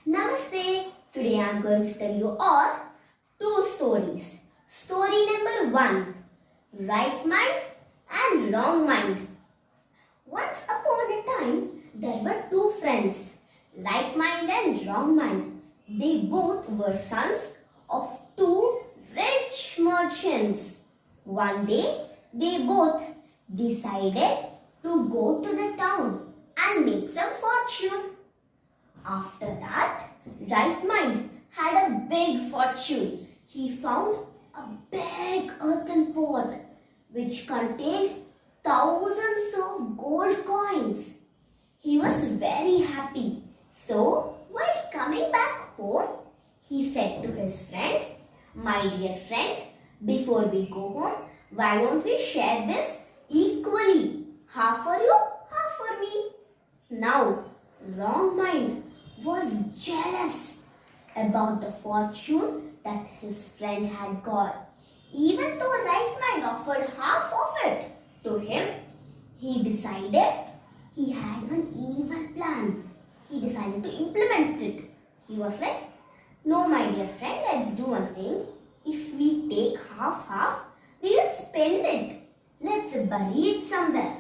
Namaste. Today I am going to tell you all two stories. Story number 1. Right mind and wrong mind. Once upon a time, there were two friends, right mind and wrong mind. They both were sons of two rich merchants. One day, they both decided to go to the town and make some fortune. After that, right mind had a big fortune. He found a big earthen pot which contained thousands of gold coins. He was very happy. So, while coming back home, he said to his friend, "My dear friend, before we go home, why don't we share this equally? Half for you, half for me." Now, wrong mind was jealous about the fortune that his friend had got. Even though right mind offered half of it to him, he decided he had an evil plan. He decided to implement it. He was like, "No, my dear friend, let's do one thing. If we take half, we will spend it. Let's bury it somewhere.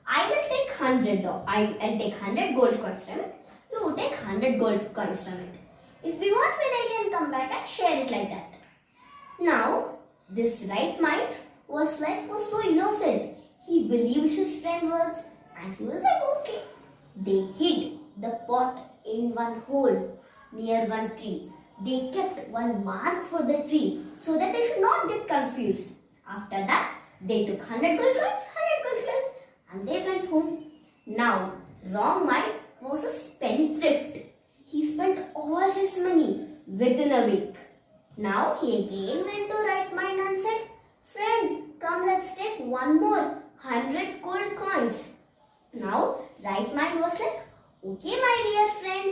I will take 100 gold coins from it. You will take 100 gold coins from it. If we want, then I can come back and share it like that." Now, this right mind was so innocent. He believed his friend's words and he was like, okay. They hid the pot in one hole near one tree. They kept one mark for the tree so that they should not get confused. After that, they took 100 gold coins, and they went home. Now, wrong mind was a spendthrift. He spent all his money within a week. Now, he again went to right mind and said, "Friend, come, let's take one more 100 gold coins." Now, right mind was like, "Okay, my dear friend."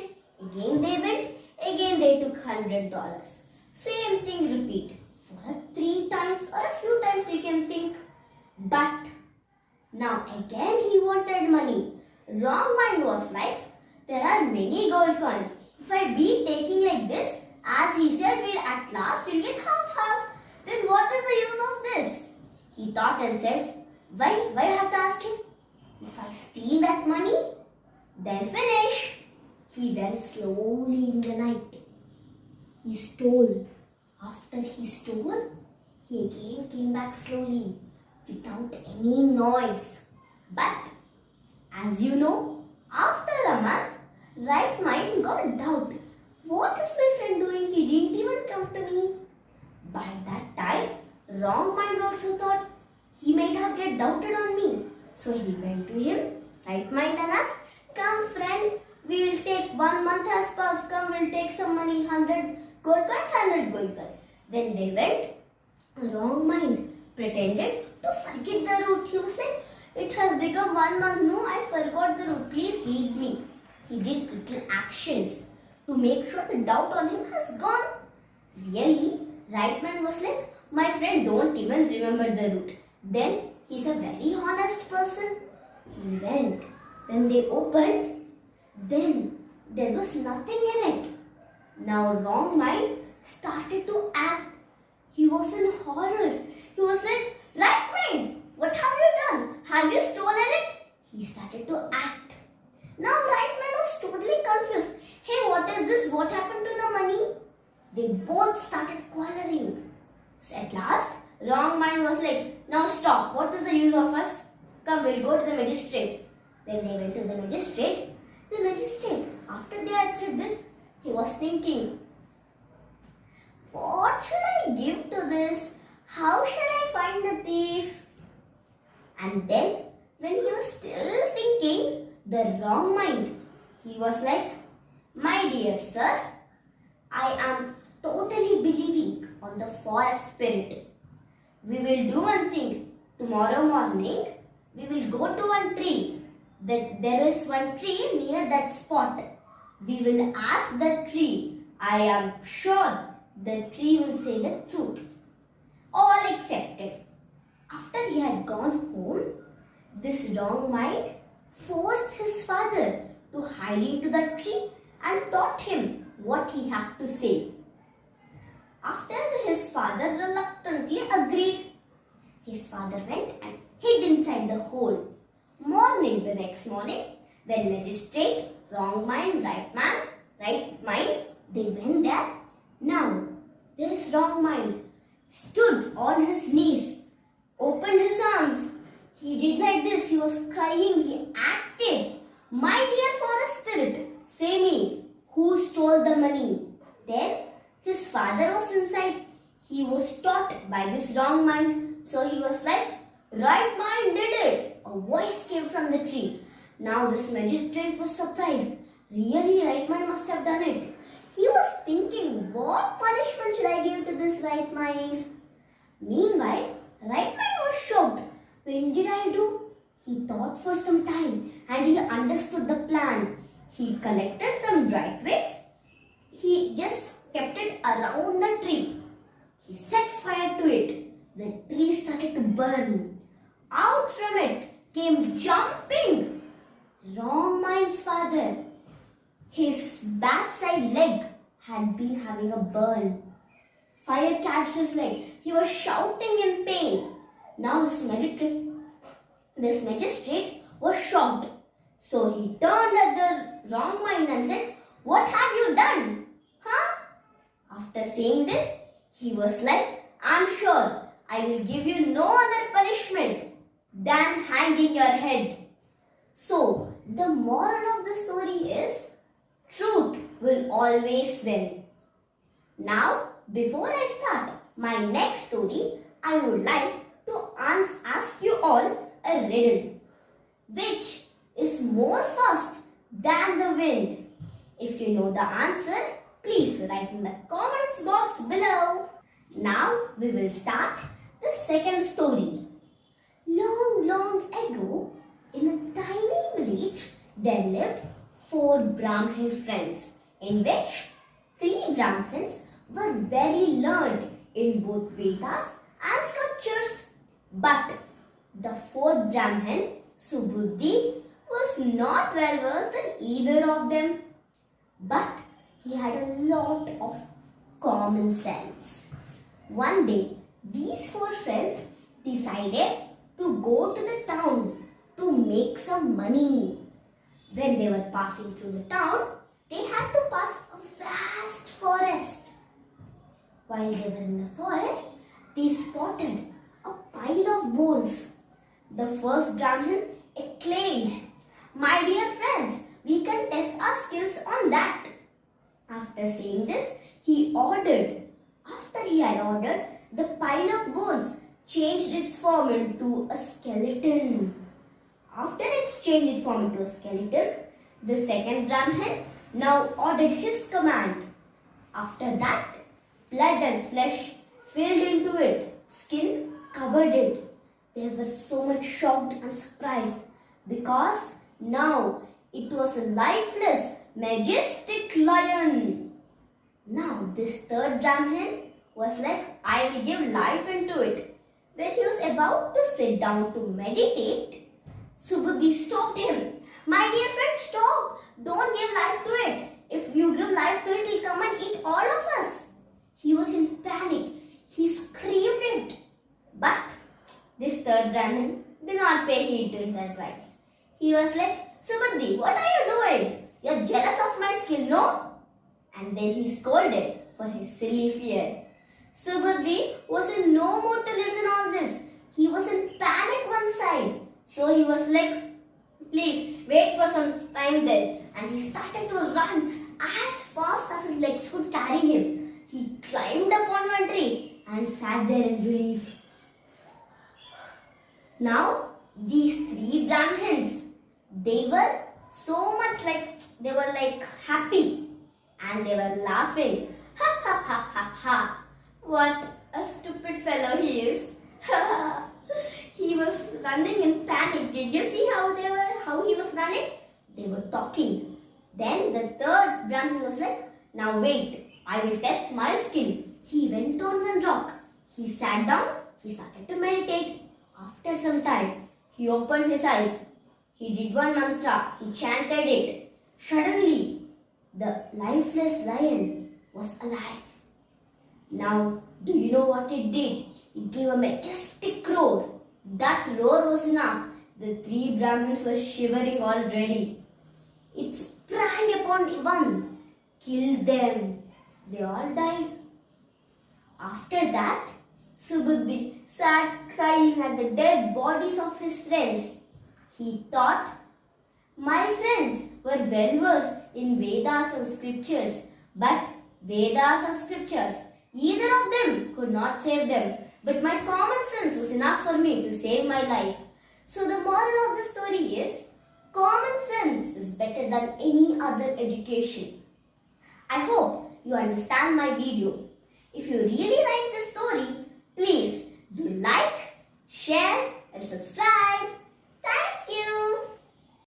Again they went. Again they took $100. Same thing repeat. For 3 times or a few times you can think. But now again he wanted money. Wrong mind was like, there are many gold coins. If I be taking like this, as he said, at last we'll get half. Then what is the use of this? He thought and said, why I have to ask him? If I steal that money, then finish. He went slowly in the night. He stole. After he stole, he again came back slowly without any noise. But as you know, after a month, right mind got doubt. What is my friend doing? He didn't even come to me. By that time, wrong mind also thought he might have get doubted on me. So he went to him, right mind, and asked, "Come friend, we will take 1 month has passed. Come, we'll take some money, 100 gold coins, 100 gold coins." When they went, wrong mind pretended to forget the route. He was like, "It has become 1 month. No, I forgot the route. Please lead me." He did little actions to make sure the doubt on him has gone. Really, right mind was like, "My friend don't even remember the route." Then he's a very honest person. He went. When they opened, then there was nothing in it. Now wrong mind started to act. He was in horror. He was like, "Right mind, what have you done? Have you stolen it?" He started to act. Now right mind was totally confused. "Hey, what is this? What happened to the money?" They both started quarreling. So at last, wrong mind was like, "Now stop. What is the use of us? Come, we'll go to the magistrate." When they went to the magistrate, after they had said this, he was thinking, what should I give to this? How shall I find the thief? And then, when he was still thinking, the wrong mind, he was like, "My dear sir, I am totally believing on the forest spirit. We will do one thing. Tomorrow morning, we will go to one tree. There is one tree near that spot. We will ask the tree. I am sure the tree will say the truth." All accepted. After he had gone home, this wrong mind forced his father to hide into the tree and taught him what he had to say. After his father reluctantly agreed, his father went and hid inside the hole. The next morning, when magistrate, wrong mind, right mind, they went there. Now, this wrong mind stood on his knees, opened his arms. He did like this. He was crying. He acted. My dear forest spirit, say me, who stole the money? Then his father was inside. He was taught by this wrong mind. So he was like, right mind did it. A voice came from the tree. Now this magistrate was surprised. Really, right mind must have done it. He was thinking, what punishment should I give to this right mind? Meanwhile, right mind was shocked. When did I do? He thought for some time and he understood the plan. He collected some dry twigs. He just kept it around the tree. He set fire to it. The tree started to burn. Out from it came jumping wrong mind's father. His backside leg had been having a burn. Fire catched his leg. He was shouting in pain. Now this magistrate was shocked. So he turned at the wrong mind and said, what have you done? Huh? After saying this, he was like, I'm sure I will give you no other punishment than hanging your head. So, the moral of the story is, truth will always win. Now, before I start my next story, I would like to ask you all a riddle. Which is more fast than the wind? If you know the answer, please write in the comments box below. Now, we will start the second story. Long, long ago, in a tiny village, there lived 4 Brahmin friends, in which 3 Brahmins were very learned in both Vedas and scriptures. But the 4th Brahmin, Subuddhi, was not well versed in either of them. But he had a lot of common sense. One day, these 4 friends decided to go to the town to make some money. When they were passing through the town, they had to pass a vast forest. While they were in the forest, they spotted a pile of bones. The first Brahmin exclaimed, my dear friends, we can test our skills on that. After saying this, he ordered. After he had ordered, the pile of bones changed its form into a skeleton. After it's changed its form into a skeleton, the second Brahmin now ordered his command. After that, blood and flesh filled into it, skin covered it. They were so much shocked and surprised because now it was a lifeless, majestic lion. Now this third Brahmin was like, I will give life into it. When he was about to sit down to meditate, Subuddhi stopped him. My dear friend, stop. Don't give life to it. If you give life to it, it will come and eat all of us. He was in panic. He screamed it. But this third Brahmin did not pay heed to his advice. He was like, Subuddhi, what are you doing? You're jealous of my skill, no? And then he scolded for his silly fear. Subuddhi was in no mood to listen all this. He was in panic one side. So he was like, please wait for some time then. And he started to run as fast as his legs could carry him. He climbed upon one tree and sat there in relief. Now, these 3 Brahmins, they were so much they were happy and they were laughing. Ha ha ha ha ha. What a stupid fellow he is. He was running in panic. Did you see how he was running? They were talking. Then the third Brahmin was like, now wait, I will test my skill. He went on one rock. He sat down. He started to meditate. After some time, he opened his eyes. He did one mantra. He chanted it. Suddenly, The lifeless lion was alive. Now, do you know what it did? It gave a majestic roar. That roar was enough. The three Brahmins were shivering already. It sprang upon one, killed them. They all died. After that, Subuddhi sat crying at the dead bodies of his friends. He thought, my friends were well versed in Vedas and scriptures, but Vedas or scriptures, either of them could not save them. But my common sense was enough for me to save my life. So the moral of the story is, common sense is better than any other education. I hope you understand my video. If you really like the story, please do like, share and subscribe. Thank you.